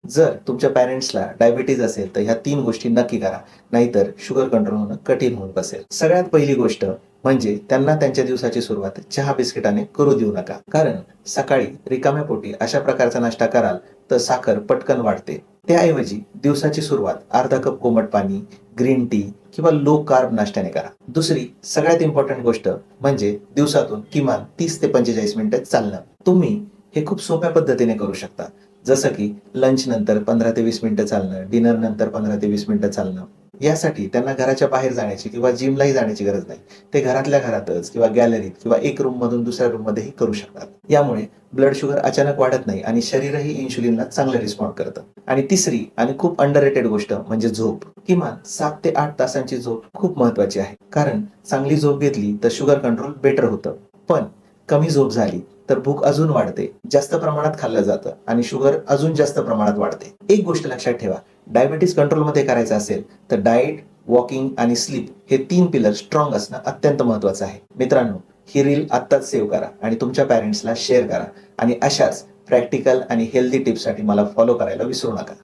जर तुमच्या पॅरेंट्सला डायबिटीज असेल तर ह्या 3 गोष्टी नक्की करा, नाहीतर शुगर कंट्रोल होणं कठीण होऊन बसेल. सगळ्यात पहिली गोष्ट म्हणजे त्यांना त्यांच्या दिवसाची सुरुवात चहा बिस्किटाने करू देऊ नका. कारण सकाळी रिकाम्या पोटी अशा प्रकारचा नाश्ता कराल तर साखर पटकन वाढते. त्याऐवजी दिवसाची सुरुवात अर्धा कप कोमट पाणी, ग्रीन टी किंवा लो कार्ब नाश्त्याने करा. दुसरी सगळ्यात इम्पॉर्टंट गोष्ट म्हणजे दिवसातून किमान 30 ते 45 मिनिटं चालणं. तुम्ही हे खूप सोप्या पद्धतीने करू शकता. जसं की लंच नंतर 15 ते 20 मिनिटं चालणं, डिनर नंतर 15 ते 20 मिनिटं चालणं. यासाठी त्यांना घराच्या बाहेर जाण्याची किंवा जिमलाही जाण्याची गरज नाही. ते घरातल्या घरातच किंवा गॅलरीत किंवा एक रूम मधून दुसऱ्या रूम मध्येही करू शकतात. यामुळे ब्लड शुगर अचानक वाढत नाही आणि शरीरही इन्शुलिनला चांगलं रिस्पॉन्ड करतं. आणि तिसरी आणि खूप अंडररेटेड गोष्ट म्हणजे झोप. किमान 7 ते 8 तासांची झोप खूप महत्वाची आहे. कारण चांगली झोप घेतली तर शुगर कंट्रोल बेटर होतं. पण कमी झोप झाली तर भूक अजून वाढते, जास्त प्रमाणात खाल्लं जातं आणि शुगर अजून जास्त प्रमाणात वाढते. एक गोष्ट लक्षात ठेवा, डायबिटीज कंट्रोलमध्ये करायचं असेल तर डाएट, वॉकिंग आणि स्लीप हे 3 पिलर स्ट्रॉंग असणं अत्यंत महत्वाचं आहे. मित्रांनो, ही रील आत्ताच सेव्ह करा आणि तुमच्या पॅरेंट्सला शेअर करा आणि अशाच प्रॅक्टिकल आणि हेल्दी टिप्ससाठी मला फॉलो करायला विसरू नका.